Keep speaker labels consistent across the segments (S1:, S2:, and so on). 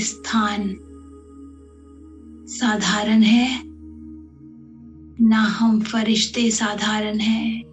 S1: स्थान साधारण है, ना हम फरिश्ते साधारण हैं।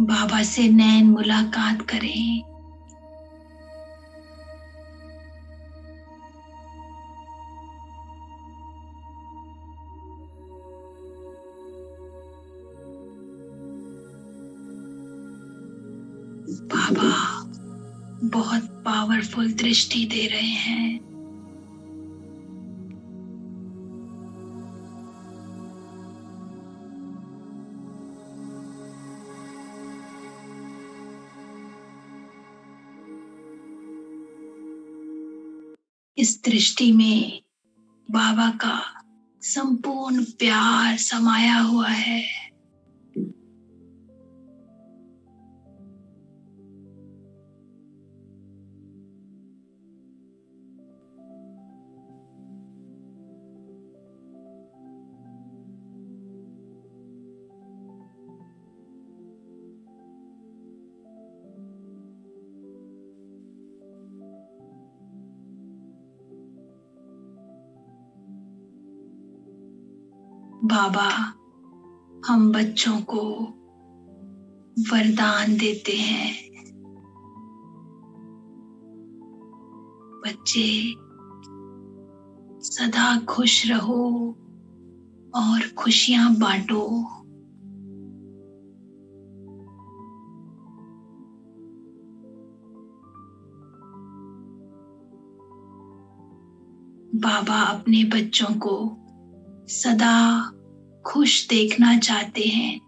S1: बाबा से नैन मुलाकात करें। बाबा बहुत पावरफुल दृष्टि दे रहे हैं। इस दृष्टि में बाबा का संपूर्ण प्यार समाया हुआ है। बाबा हम बच्चों को वरदान देते हैं। बच्चे सदा खुश रहो और खुशियां बांटो। बाबा अपने बच्चों को सदा खुश देखना चाहते हैं।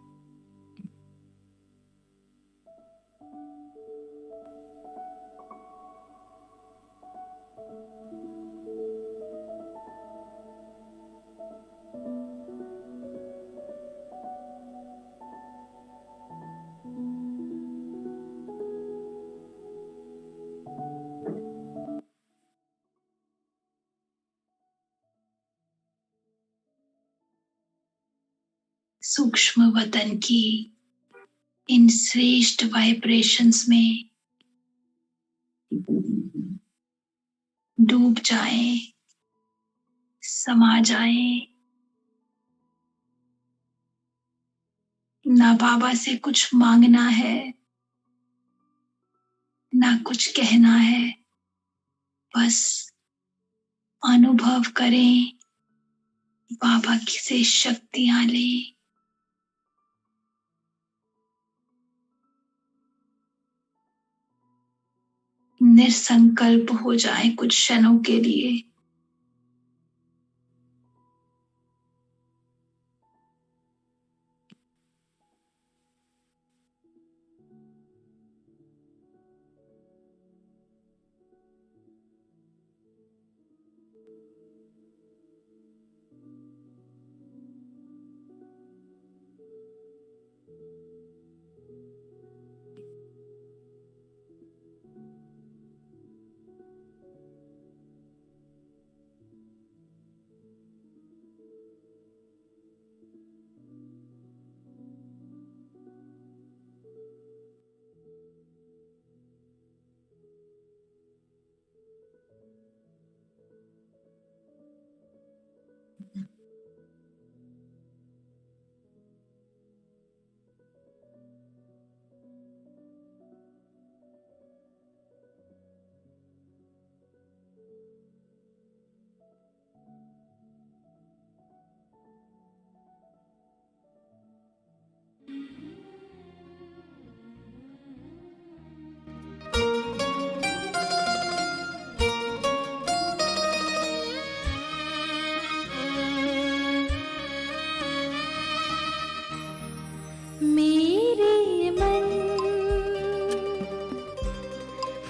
S1: सूक्ष्म वतन की इन श्रेष्ठ वाइब्रेशंस में डूब जाएं, समा जाएं। ना बाबा से कुछ मांगना है, ना कुछ कहना है, बस अनुभव करें, बाबा से शक्तियां लें। निसंकल्प हो जाएं कुछ क्षणों के लिए।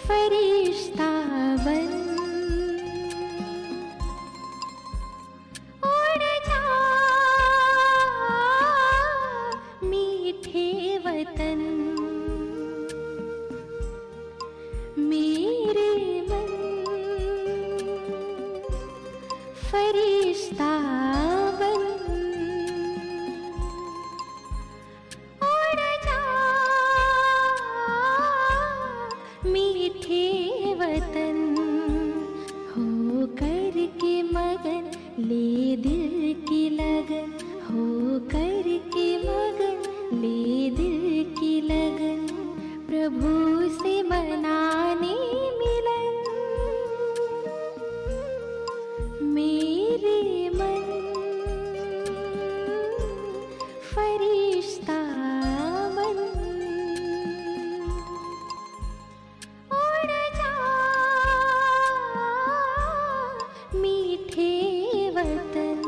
S2: फरिश्ता बन उड़ जा मीठे वतन। मेरे मन फरिश्ता बन उड़ जा मीठे वतन। हो कर के मगन ले दिल की लगन, हो कर के मगन ले दिल की लगन। प्रभु से मनाने मिलन। मेरे मन फरिश्ता बन उड़ जा मीठे वतन।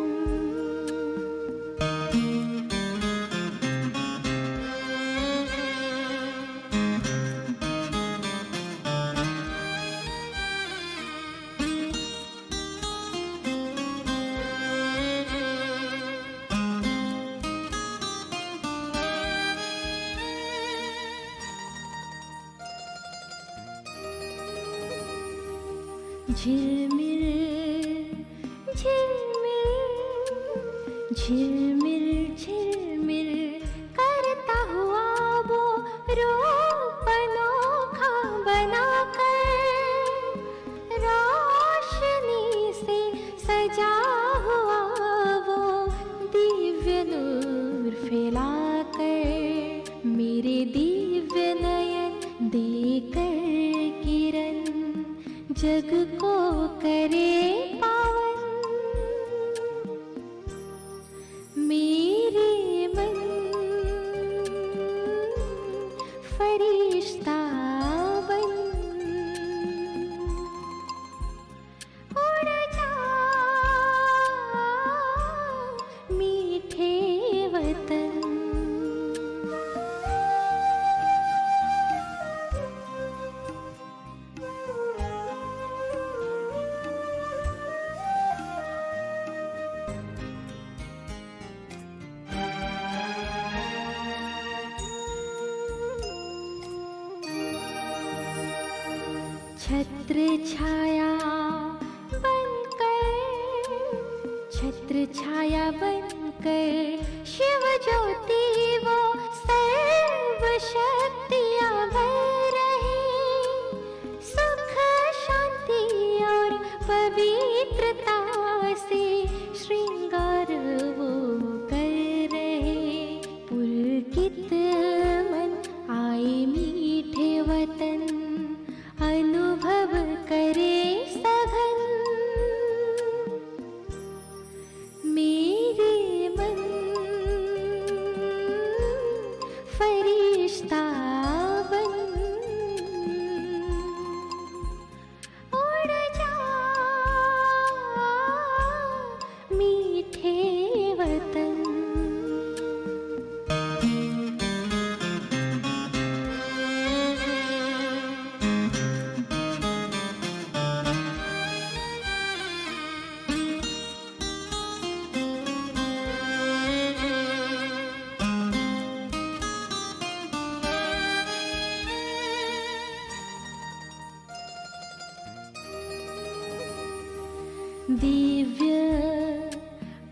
S2: झिलमिल झिलमिल झिलमिल झिलमिल करता हुआ वो रूप अनोखा बनाकर, रोशनी से सजा हुआ वो दिव्य नूर फैलाकर। मेरे दिव्य नयन देकर किरण जग को करे पावन। मेरे मन फरिश्ता बन उड़ जा मीठे वतन। छत्र छाया बनकर, छत्र छाया बनकर शिव ज्योति वो सर्व शक्तियाँ भर रहे। सुख शांति और पवित्रता से श्रृंगार वो कर रहे। पुलकित मन आए मीठे वतन, अनुभव करे सघन। मेरे मन फरिश्ता बन उड़ जा मीठे वतन। दिव्य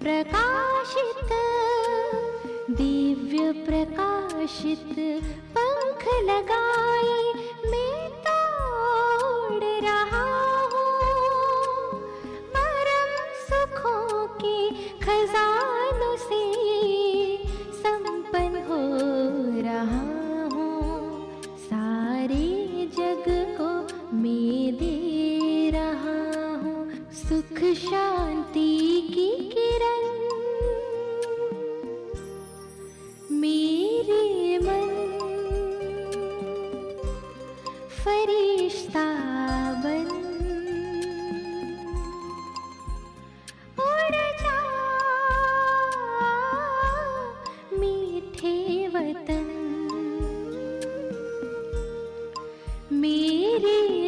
S2: प्रकाशित, दिव्य प्रकाशित पंख लगाए मैं तो उड़ रहा हूँ। परम सुखों के खजानों से संपन्न हो रहा हूँ। सारे जग को मैं दे रहा हूँ सुख शांति की किरण। मेरे मन फरिश्ता बन उड़ जा मीठे वतन। मेरे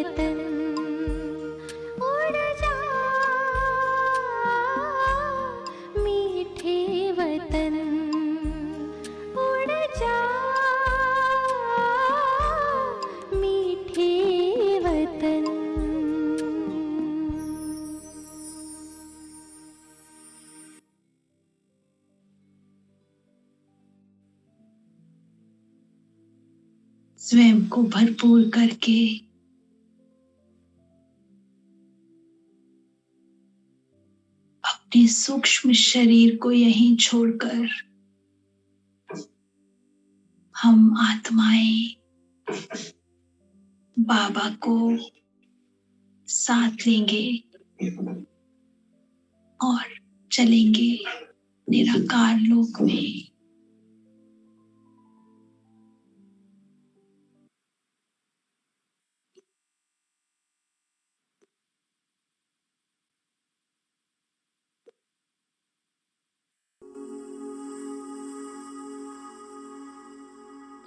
S2: वतन उड़ जा, मीठे वतन उड़ जा, मीठे वतन।
S1: स्वयं को भरपूर करके अपने सूक्ष्म शरीर को यहीं छोड़कर हम आत्माएं बाबा को साथ लेंगे और चलेंगे निराकार लोक में।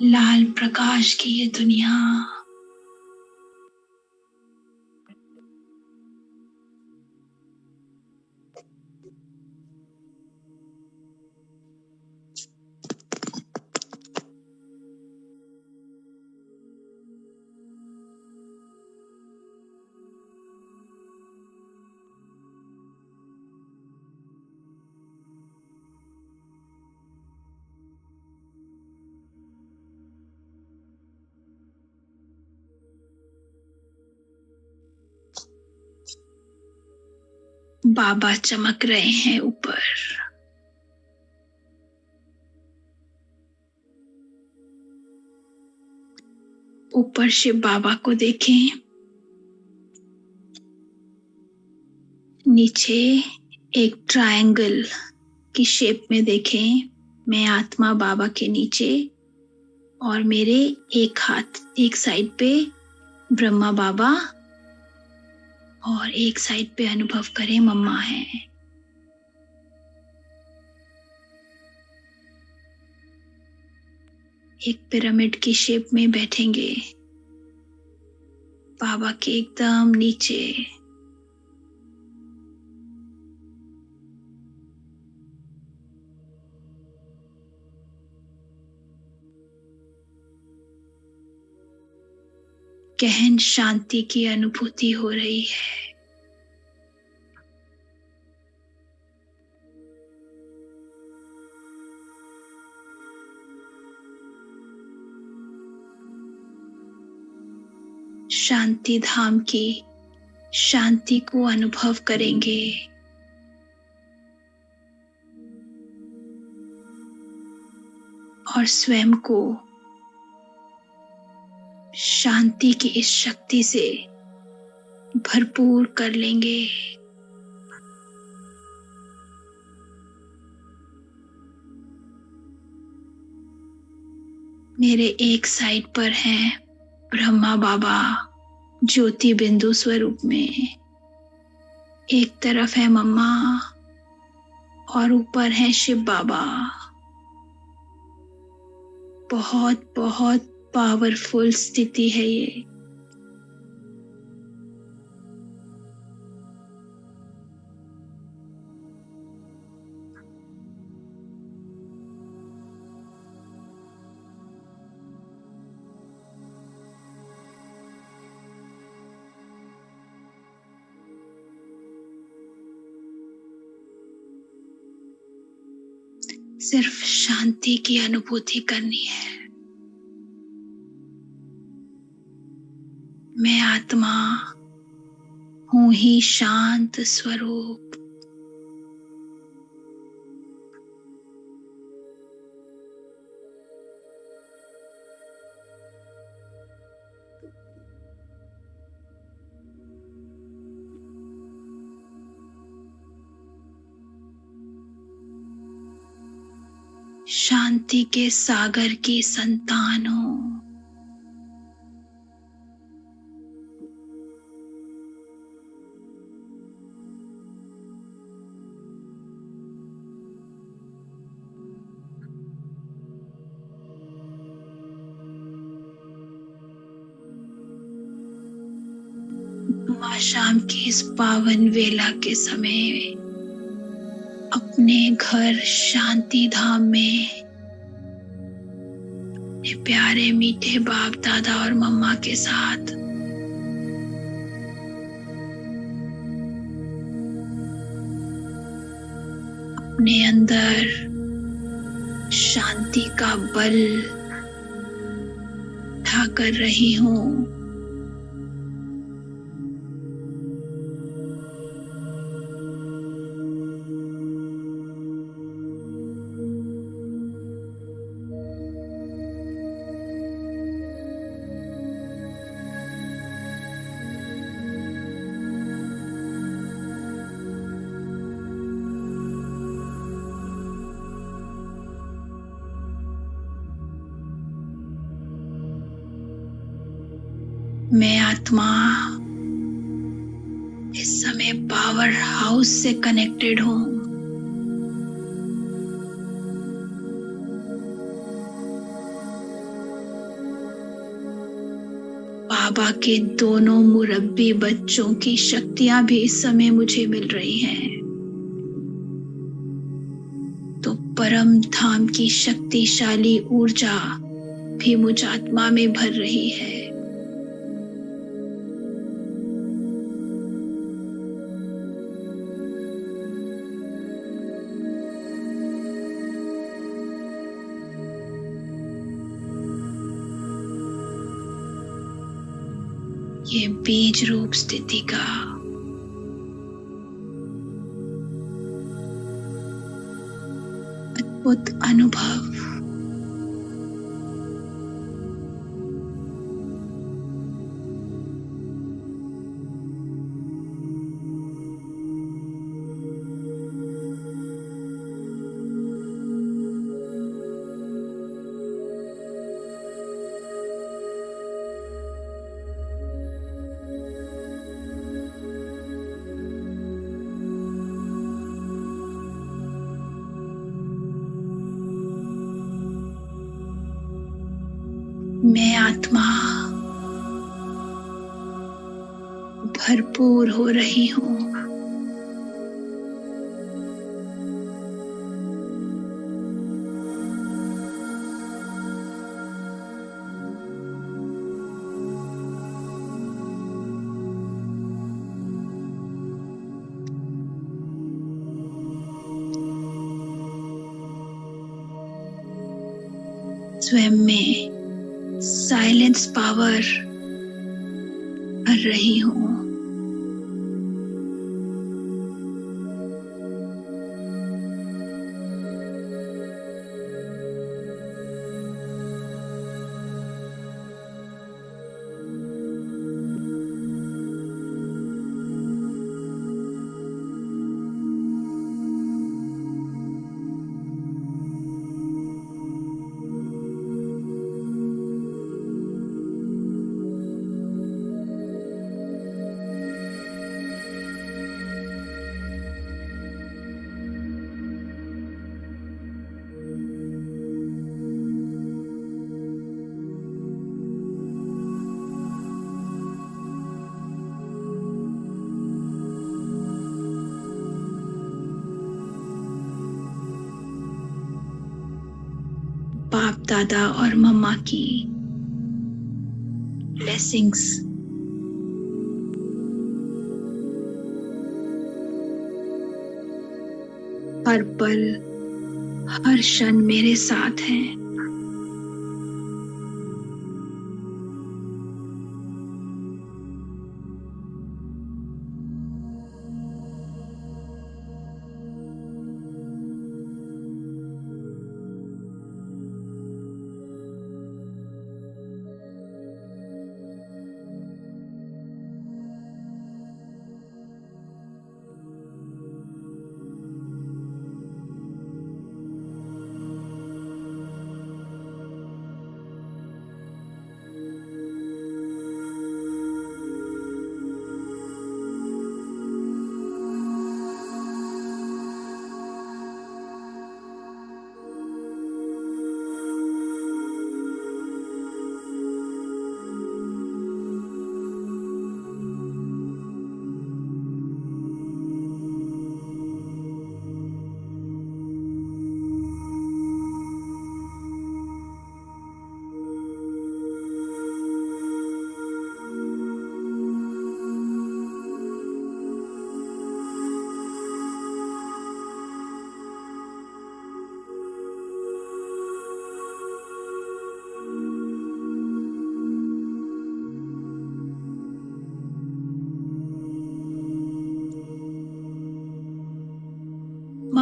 S1: लाल प्रकाश की ये दुनिया बाबा चमक रहे हैं ऊपर। ऊपर शिव बाबा को देखें, नीचे एक ट्रायंगल की शेप में देखें। मैं आत्मा बाबा के नीचे और मेरे एक हाथ एक साइड पे ब्रह्मा बाबा और एक साइड पे अनुभव करें मम्मा है। एक पिरामिड की शेप में बैठेंगे बाबा के एकदम नीचे। गहन शांति की अनुभूति हो रही है। शांति धाम की शांति को अनुभव करेंगे। और स्वयं को शांति की इस शक्ति से भरपूर कर लेंगे। मेरे एक साइड पर हैं ब्रह्मा बाबा ज्योति बिंदु स्वरूप में, एक तरफ है मम्मा और ऊपर है शिव बाबा। बहुत बहुत पावरफुल स्थिति है ये। सिर्फ शांति की अनुभूति करनी है। मैं आत्मा हूं ही शांत स्वरूप। शांति के सागर की संतान हूं। माँ शाम की इस पावन वेला के समय अपने घर शांति धाम में अपने प्यारे मीठे बाप दादा और मम्मा के साथ अपने अंदर शांति का बल उठा कर रही हूँ। मैं आत्मा इस समय पावर हाउस से कनेक्टेड हूँ। बाबा के दोनों मुरब्बी बच्चों की शक्तियां भी इस समय मुझे मिल रही हैं। तो परम धाम की शक्तिशाली ऊर्जा भी मुझ आत्मा में भर रही है। ये बीज रूप स्थिति का अद्भुत अनुभव मैं आत्मा भरपूर हो रही हूँ। स्वयं में साइलेंस पावर कर रही हूँ। बाप दादा और मम्मा की ब्लेसिंग्स हर पल हर क्षण मेरे साथ हैं।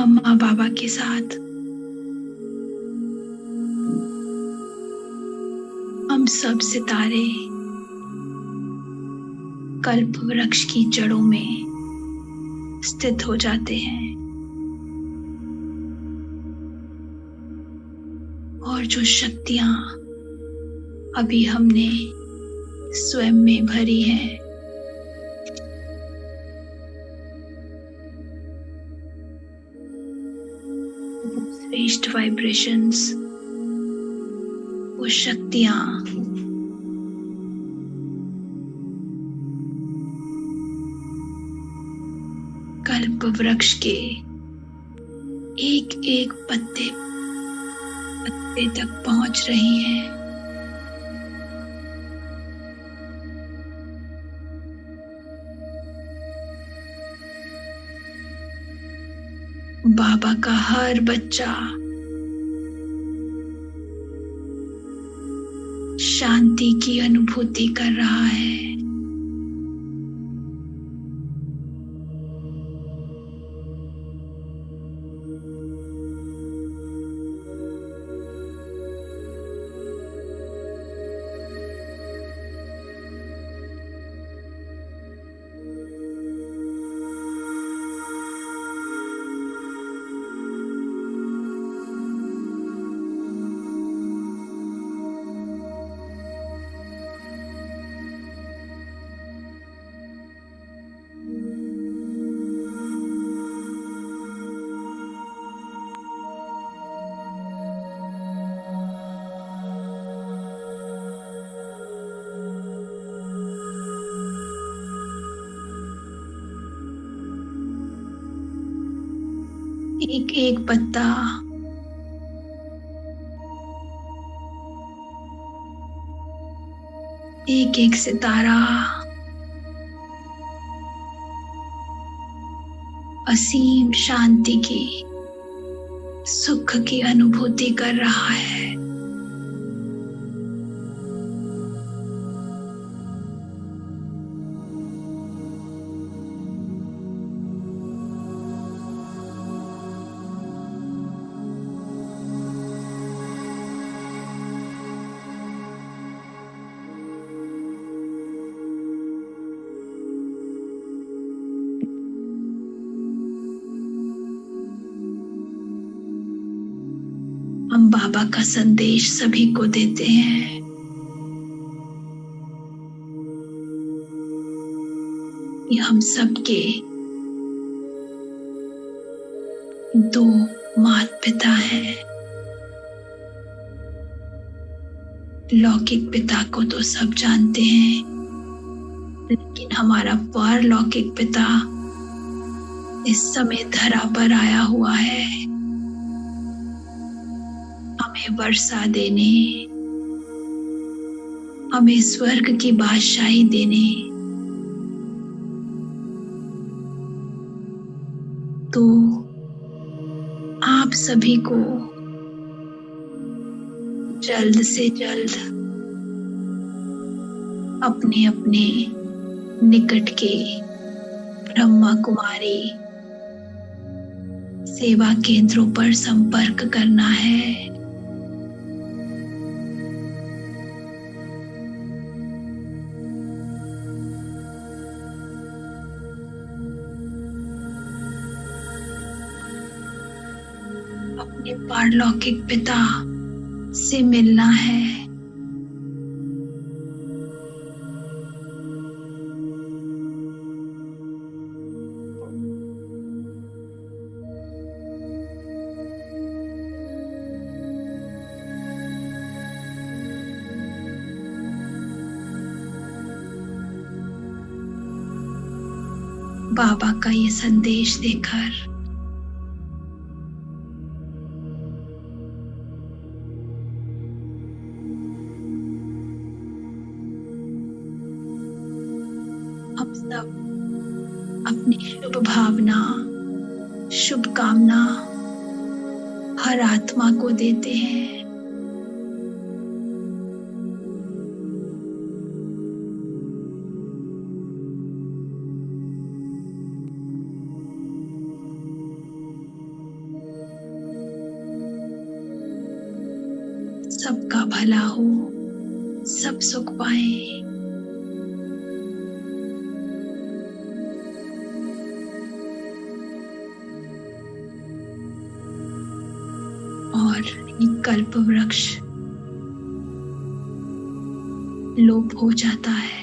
S1: मम्मा बाबा के साथ हम सब सितारे कल्प वृक्ष की जड़ों में स्थित हो जाते हैं और जो शक्तियां अभी हमने स्वयं में भरी हैं, वो श्रेष्ठ वाइब्रेशंस, वो शक्तियां कल्प वृक्ष के एक एक पत्ते तक पहुंच रही हैं। बाबा का हर बच्चा शांति की अनुभूति कर रहा है। एक एक पत्ता एक एक सितारा असीम शांति की, सुख की अनुभूति कर रहा है। हम बाबा का संदेश सभी को देते हैं। ये हम सबके दो माता पिता हैं। लौकिक पिता को तो सब जानते हैं, लेकिन हमारा परलौकिक पिता इस समय धरा पर आया हुआ है, हमें वर्षा देने, हमें स्वर्ग की बादशाही देने। तो आप सभी को जल्द से जल्द अपने अपने निकट के ब्रह्मा कुमारी सेवा केंद्रों पर संपर्क करना है। अपने पारलौकिक पिता से मिलना है। बाबा का ये संदेश देकर हम सब अपनी शुभ भावना, शुभकामना हर आत्मा को देते हैं। सबका भला हो, सब सुख पाए। और ये कल्प वृक्ष लोप हो जाता है।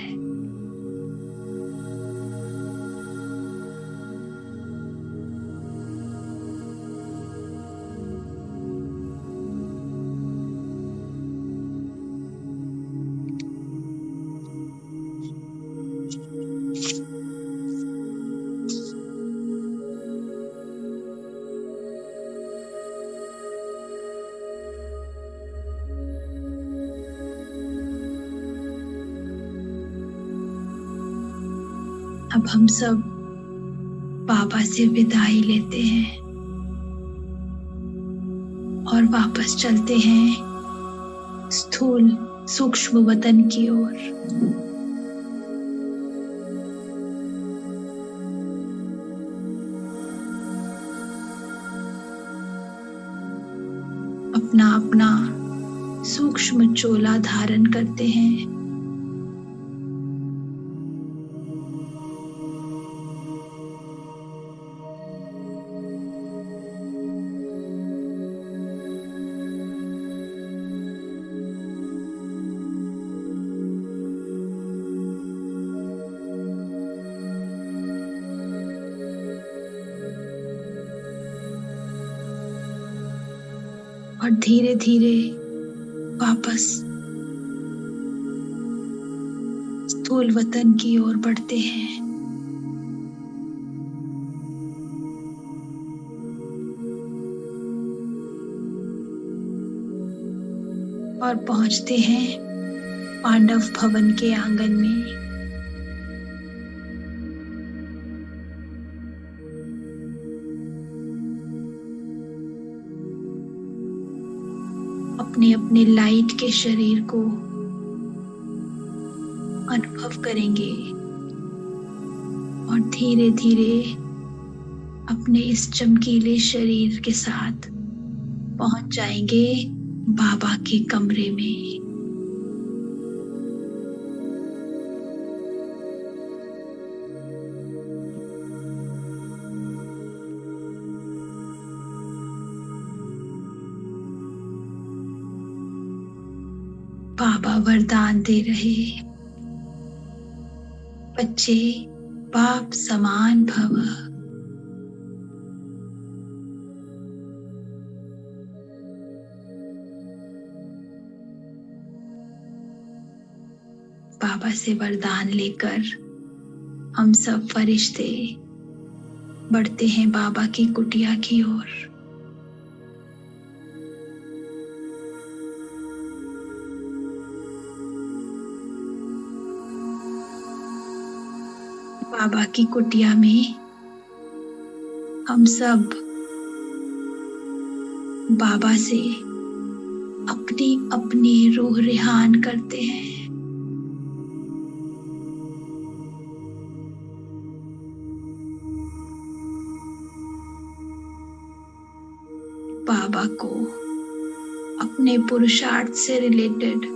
S1: अब हम सब बाबा से विदाई लेते हैं और वापस चलते हैं स्थूल सूक्ष्म वतन की ओर। अपना अपना सूक्ष्म चोला धारण करते हैं। और धीरे धीरे वापस स्थूल वतन की ओर बढ़ते हैं। और पहुंचते हैं पांडव भवन के आंगन में। अपने अपने लाइट के शरीर को अनुभव करेंगे और धीरे धीरे अपने इस चमकीले शरीर के साथ पहुंच जाएंगे बाबा के कमरे में। बाबा वरदान दे रहे, बच्चे बाप समान भव। बाबा से वरदान लेकर हम सब फरिश्ते बढ़ते हैं बाबा की कुटिया की ओर। बाबा की कुटिया में हम सब बाबा से अपनी अपनी रूह रिहान करते हैं। बाबा को अपने पुरुषार्थ से रिलेटेड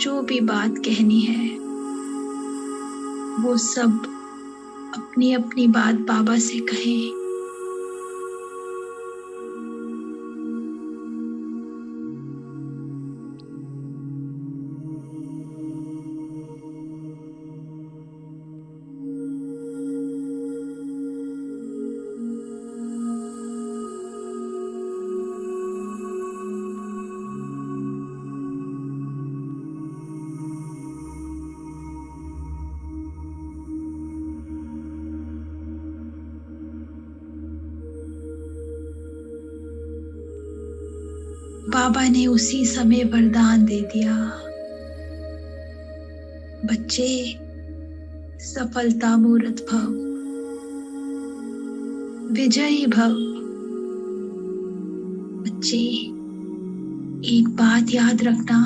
S1: जो भी बात कहनी है वो सब अपनी अपनी बात बाबा से कहें। बाबा ने उसी समय वरदान दे दिया, बच्चे सफलता मूर्त भव, विजयी भव। बच्चे एक बात याद रखना,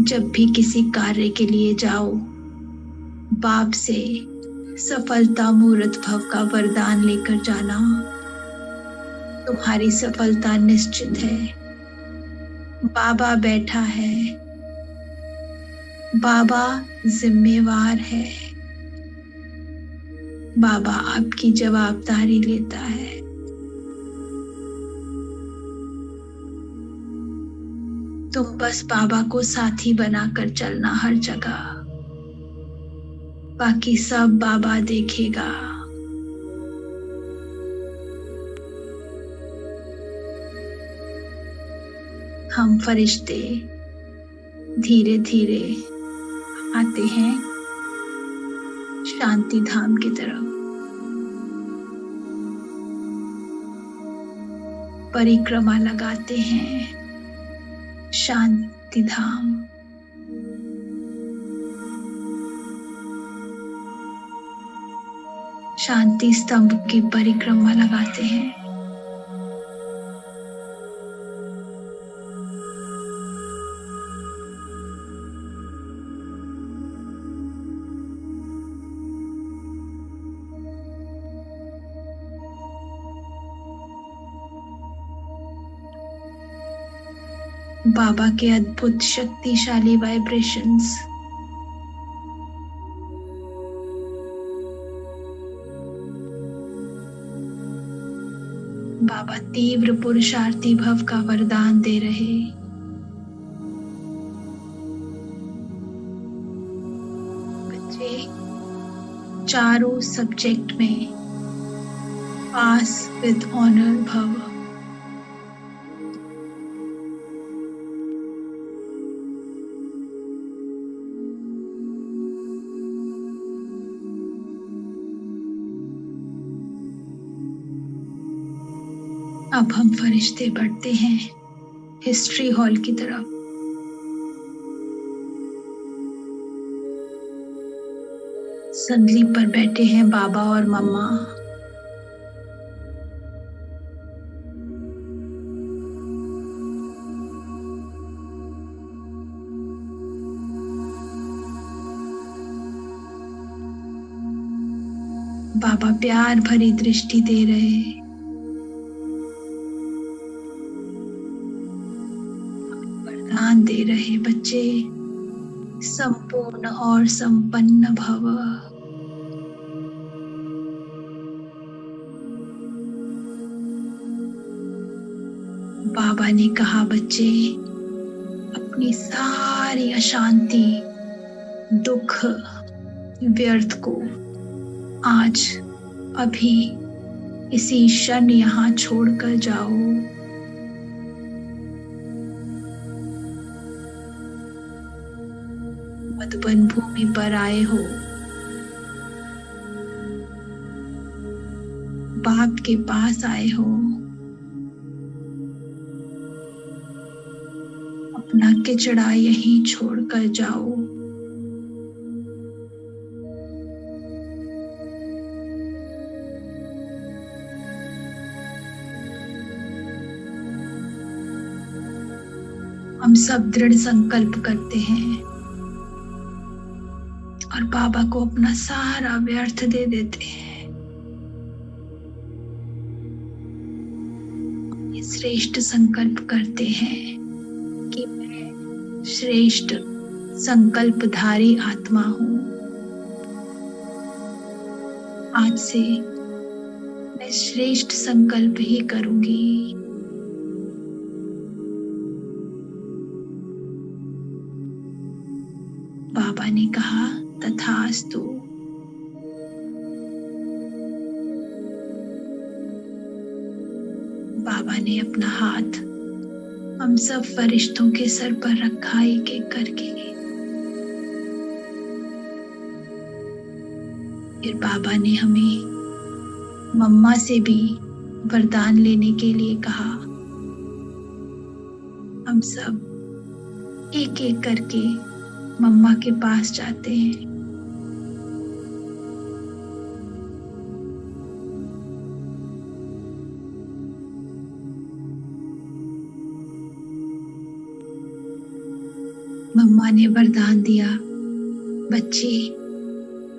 S1: जब भी किसी कार्य के लिए जाओ बाप से सफलता मूर्त भव का वरदान लेकर जाना। तुम्हारी सफलता निश्चित है। बाबा बैठा है, बाबा जिम्मेवार है, बाबा आपकी जवाबदारी लेता है। तुम बस बाबा को साथी बनाकर चलना हर जगह, बाकी सब बाबा देखेगा। हम फरिश्ते धीरे धीरे आते हैं शांति धाम की तरफ। परिक्रमा लगाते हैं शांति धाम। शांति स्तंभ की परिक्रमा लगाते हैं। बाबा के अद्भुत शक्तिशाली वाइब्रेशंस बाबा तीव्र पुरुषार्थी भव का वरदान दे रहे। बच्चे चारों सब्जेक्ट में पास विद ऑनर भव। अब हम फरिश्ते बढ़ते हैं हिस्ट्री हॉल की तरफ। संदली पर बैठे हैं बाबा और मम्मा। बाबा प्यार भरी दृष्टि दे रहे। वरदान दे रहे, बच्चे संपूर्ण और संपन्न भव। बाबा ने कहा, बच्चे अपनी सारी अशांति, दुख, व्यर्थ को आज अभी इसी क्षण यहाँ छोड़कर जाओ। मधुबन भूमि पर आए हो, बाप के पास आए हो। अपना किचड़ा यहीं छोड़कर जाओ। हम सब दृढ़ संकल्प करते हैं और बाबा को अपना सारा व्यर्थ दे देते हैं। ये श्रेष्ठ संकल्प करते हैं कि मैं श्रेष्ठ संकल्पधारी आत्मा हूं। आज से मैं श्रेष्ठ संकल्प ही करूंगी। बाबा ने कहा, तथास्तु। बाबा ने अपना हाथ हम सब फरिश्तों के सर पर रखा, एक एक करके। फिर बाबा ने हमें मम्मा से भी वरदान लेने के लिए कहा। हम सब एक एक करके मम्मा के पास जाते हैं। मम्मा ने वरदान दिया, बच्चे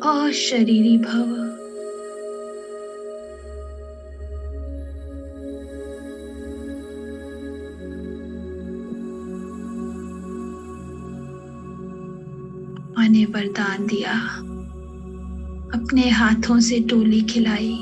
S1: अशरीरी भव। ने वरदान दिया, अपने हाथों से टोली खिलाई।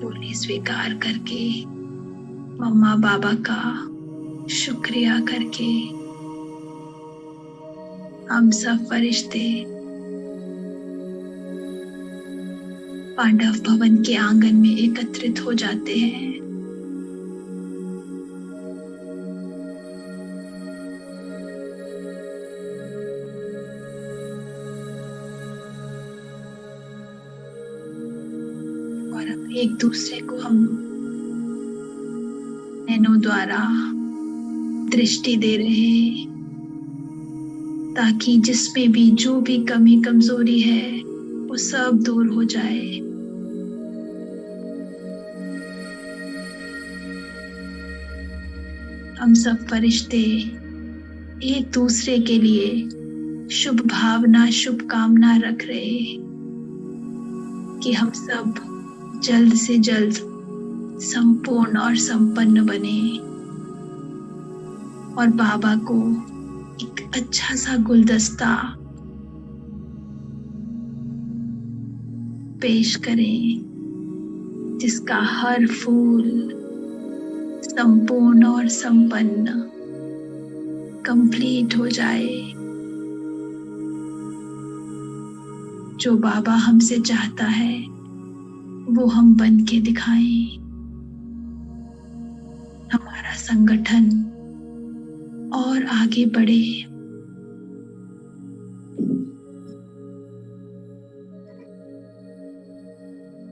S1: टोली स्वीकार करके, मम्मा पापा का शुक्रिया करके, हम सब फरिश्ते पांडव भवन के आंगन में एकत्रित हो जाते हैं। और अब एक दूसरे को हम नैनों द्वारा दृष्टि दे रहे हैं, ताकि जिसमें भी जो भी कमी कमजोरी है वो सब दूर हो जाए। हम सब फरिश्ते एक दूसरे के लिए शुभ भावना, शुभकामना रख रहे हैं कि हम सब जल्द से जल्द संपूर्ण और संपन्न बने और बाबा को एक अच्छा सा गुलदस्ता पेश करें, जिसका हर फूल संपूर्ण और संपन्न कंप्लीट हो जाए। जो बाबा हमसे चाहता है वो हम बन के दिखाएं। हमारा संगठन और आगे बढ़े।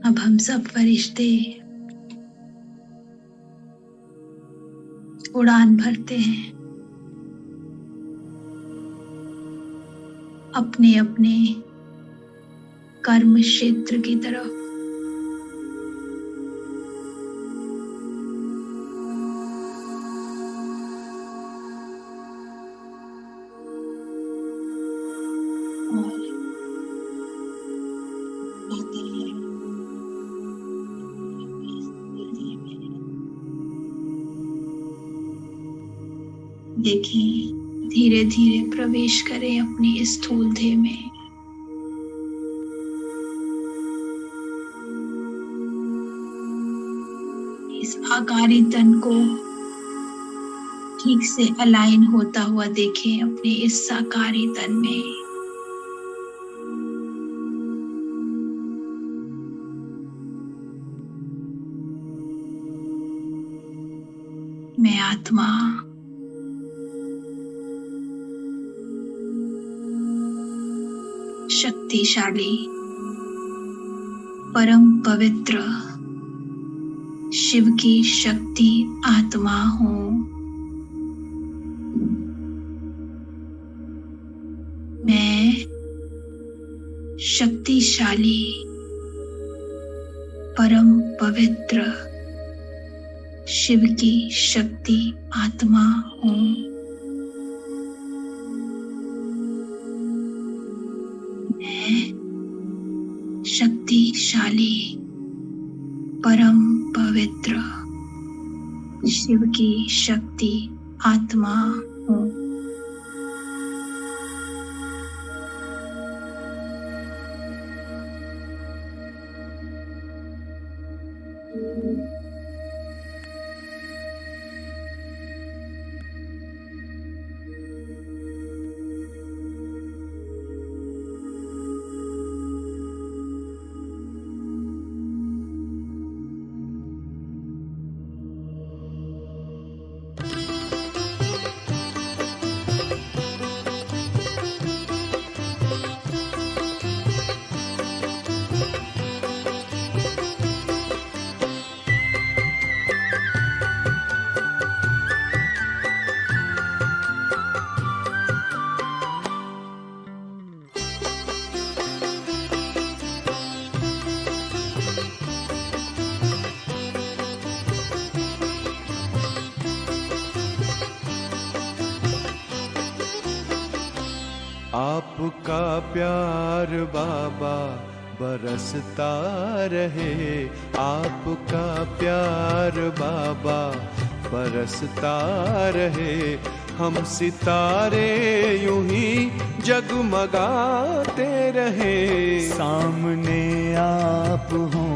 S1: अब हम सब फरिश्ते उड़ान भरते हैं अपने अपने कर्म क्षेत्र की तरफ। देखें, धीरे धीरे प्रवेश करें अपनी इस स्थूल देह में। इस आकारी तन को ठीक से अलाइन होता हुआ देखें अपने इस साकारी तन में। मैं आत्मा शक्तिशाली, परम पवित्र शिव की शक्ति आत्मा हूँ। मैं शक्तिशाली, परम पवित्र शिव की शक्ति आत्मा हूँ। शक्तिशाली, परम पवित्र शिव की शक्ति आत्मा हूँ।
S3: आपका प्यार बाबा बरसता रहे, आपका प्यार बाबा बरसता रहे। हम सितारे यूं ही जगमगाते रहे।
S4: सामने आप हो,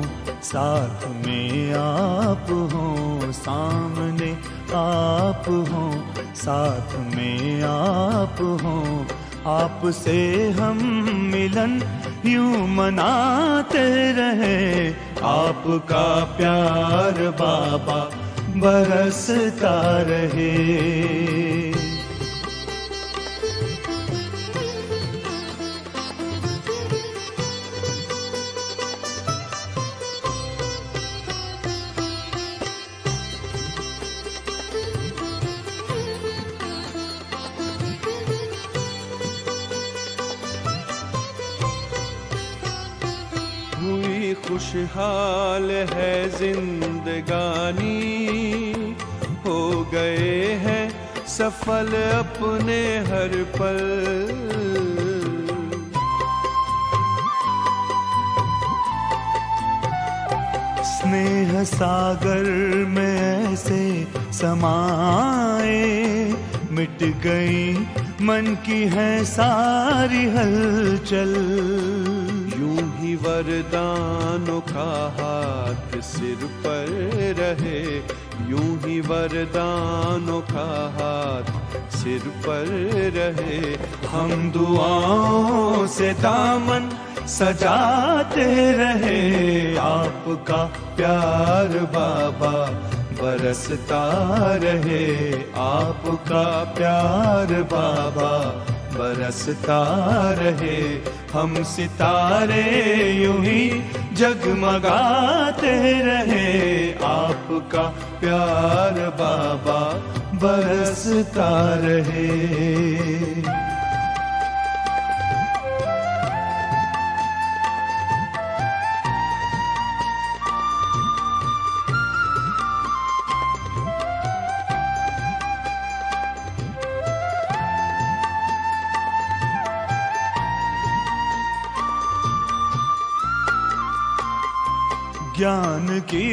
S4: साथ में आप हो, सामने आप हो, साथ में आप हो। आपसे हम मिलन यूं मनाते रहे। आपका प्यार बाबा बरसता रहे।
S3: हुई खुशहाल है जिंदगानी, हो गए हैं सफल अपने हर पल।
S4: स्नेह सागर में ऐसे समाए, मिट गई मन की है सारी हलचल।
S3: यूं ही वरदानों का हाथ सिर पर रहे, यूं ही वरदानों का हाथ सिर पर रहे।
S4: हम दुआओं से दामन सजाते रहे। आपका प्यार बाबा बरसता रहे। आपका प्यार बाबा बरसता रहे। हम सितारे यूं ही जगमगाते रहे। आपका प्यार बाबा बरसता रहे। ज्ञान की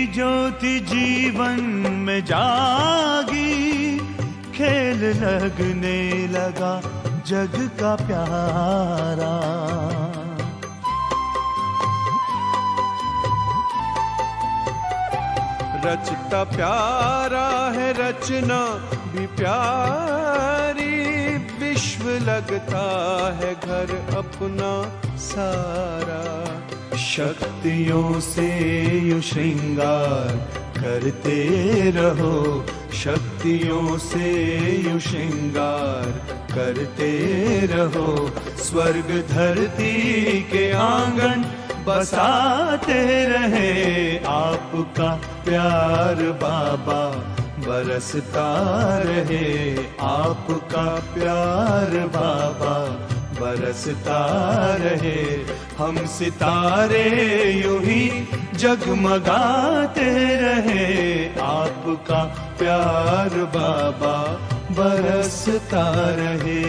S4: ज्योति जीवन में जागी, खेल लगने लगा जग का प्यारा।
S3: रचता प्यारा है रचना भी प्यारी, विश्व लगता है घर अपना सारा।
S4: शक्तियों से यू श्रृंगार करते रहो, शक्तियों से यू श्रृंगार करते रहो। स्वर्ग धरती के आंगन बसाते रहे। आपका प्यार बाबा बरसता रहे। आपका प्यार बाबा बरसता रहे। हम सितारे यूं ही जगमगाते रहे। आपका प्यार बाबा बरसता रहे।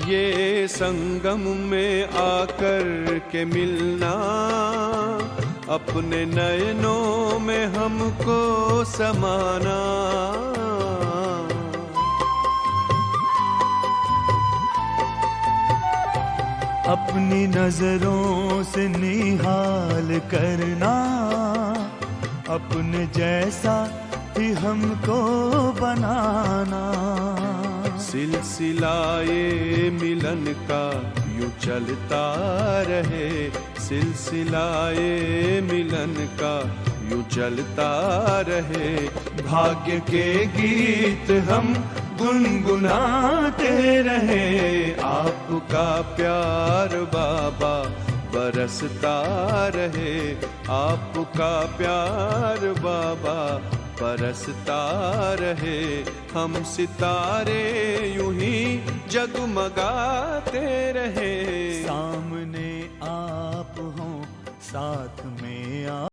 S3: ये संगम में आकर के मिलना, अपने नयनों में हमको समाना।
S4: अपनी नजरों से निहाल करना, अपने जैसा ही हमको बनाना।
S3: सिलसिलाए मिलन का यूं चलता रहे। सिलसिलाए मिलन का यूं चलता रहे।
S4: भाग्य के गीत हम गुनगुनाते रहे।
S3: आपका प्यार बाबा बरसता रहे। आपका प्यार बाबा बरसता रहे। हम सितारे यूं ही जगमगाते रहे।
S4: सामने आप हो साथ में आप